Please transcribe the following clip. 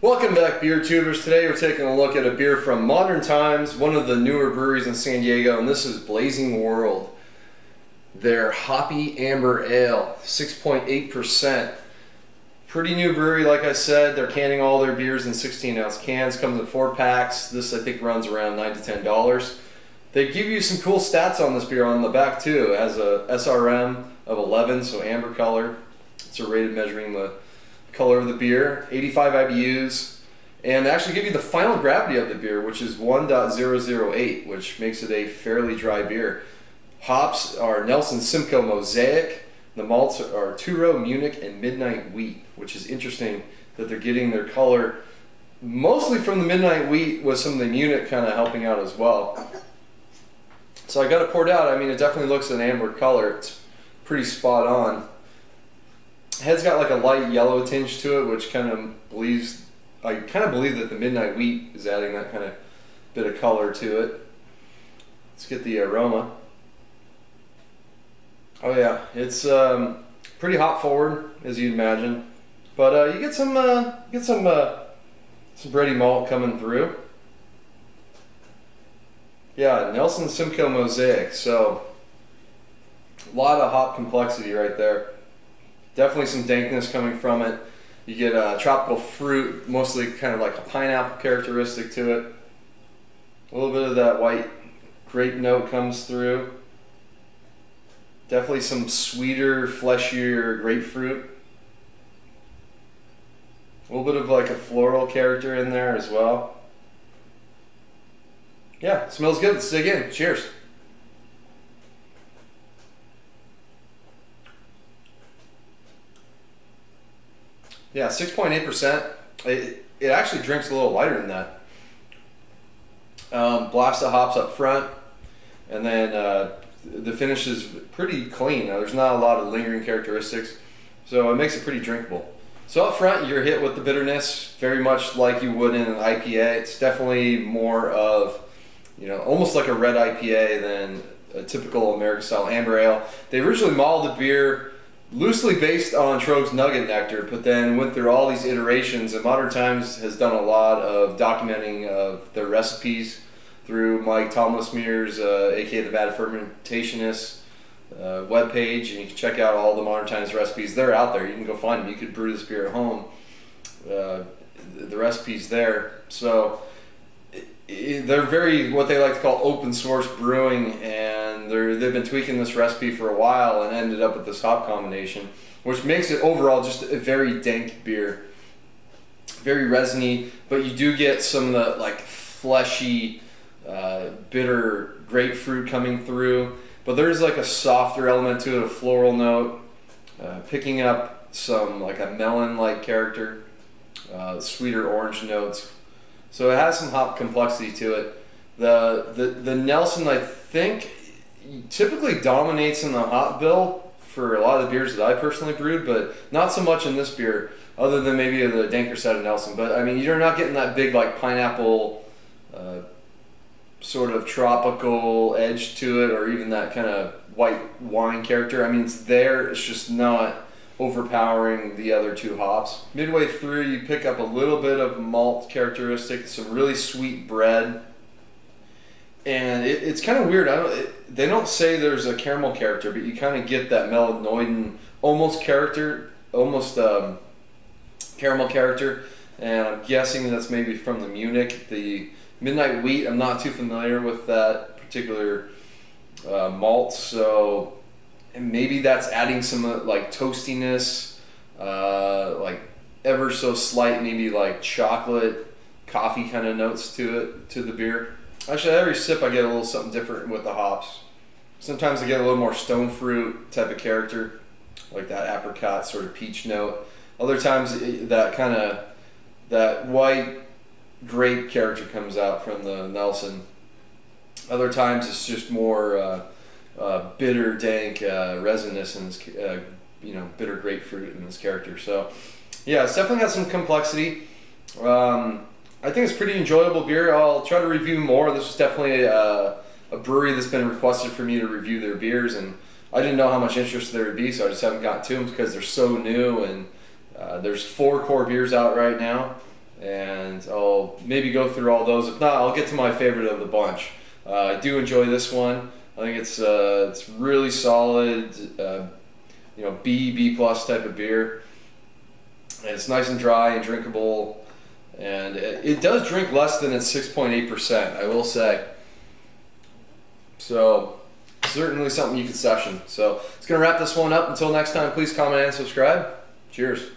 Welcome back, beer tubers. Today we're taking a look at a beer from Modern Times, one of the newer breweries in San Diego, and this is Blazing World. Their Hoppy Amber Ale, 6.8%. Pretty new brewery, like I said. They're canning all their beers in 16-ounce cans. Comes in 4 packs. This, I think, runs around $9 to $10. They give you some cool stats on this beer on the back, too. It has a SRM of 11, so amber color. It's a rated measuring the color of the beer, 85 IBUs, and they actually give you the final gravity of the beer, which is 1.008, which makes it a fairly dry beer. Hops are Nelson Simcoe Mosaic. The malts are Two-Row, Munich, and Midnight Wheat, which is interesting that they're getting their color mostly from the Midnight Wheat, with some of the Munich kind of helping out as well. So I got it poured out. I mean, it definitely looks an amber color. It's pretty spot on. Head's got like a light yellow tinge to it, which kind of believes, I kind of believe that the Midnight Wheat is adding that kind of bit of color to it. Let's get the aroma. Oh yeah, it's pretty hop forward, as you'd imagine, but you get some bready malt coming through. Yeah, Nelson Simcoe Mosaic, so a lot of hop complexity right there. Definitely some dankness coming from it. You get tropical fruit, mostly kind of like a pineapple characteristic to it. A little bit of that white grape note comes through. Definitely some sweeter, fleshier grapefruit. A little bit of like a floral character in there as well. Yeah, smells good. Let's dig in. Cheers. Yeah, 6.8%. It actually drinks a little lighter than that. Blast of hops up front, and then the finish is pretty clean. There's not a lot of lingering characteristics, so it makes it pretty drinkable. So up front, you're hit with the bitterness, very much like you would in an IPA. It's definitely more of, you know, almost like a red IPA than a typical American-style amber ale. They originally modeled the beer loosely based on Trogue's Nugget Nectar, but then went through all these iterations, and Modern Times has done a lot of documenting of their recipes through Mike Tomlismere's, aka the Bad Fermentationist, webpage, and you can check out all the Modern Times recipes. They're out there. You can go find them. You could brew this beer at home. The recipe's there. So they're very, what they like to call open source brewing, and they've been tweaking this recipe for a while and ended up with this hop combination, which makes it overall just a very dank beer. Very resiny, but you do get some of the like fleshy, bitter grapefruit coming through, but there's like a softer element to it, a floral note, picking up some like a melon-like character, sweeter orange notes. So it has some hop complexity to it. The Nelson, I think, typically dominates in the hop bill for a lot of the beers that I personally brewed, but not so much in this beer, other than maybe the danker side of Nelson. But I mean, you're not getting that big like pineapple sort of tropical edge to it, or even that kind of white wine character. I mean, it's there, it's just not overpowering the other two hops. Midway through, you pick up a little bit of malt characteristic, some really sweet bread, and it's kind of weird. They don't say there's a caramel character, but you kind of get that melanoidin almost character, almost caramel character, and I'm guessing that's maybe from the Munich. The Midnight Wheat, I'm not too familiar with that particular malt, so. And maybe that's adding some like toastiness, like ever so slight, maybe like chocolate, coffee kind of notes to it, to the beer. Actually, every sip I get a little something different with the hops. Sometimes I get a little more stone fruit type of character, like that apricot sort of peach note. Other times that white grape character comes out from the Nelson. Other times it's just more bitter, dank resinous in this, you know, bitter grapefruit in this character. So, yeah, it's definitely got some complexity. I think it's pretty enjoyable beer. I'll try to review more. This is definitely a brewery that's been requested for me to review their beers, and I didn't know how much interest there would be, so I just haven't gotten to them because they're so new. And there's 4 core beers out right now, and I'll maybe go through all those. If not, I'll get to my favorite of the bunch. I do enjoy this one. I think it's really solid, you know, B plus type of beer, and it's nice and dry and drinkable, and it does drink less than its 6.8%, I will say. So certainly something you could session. So it's gonna wrap this one up. Until next time, please comment and subscribe. Cheers.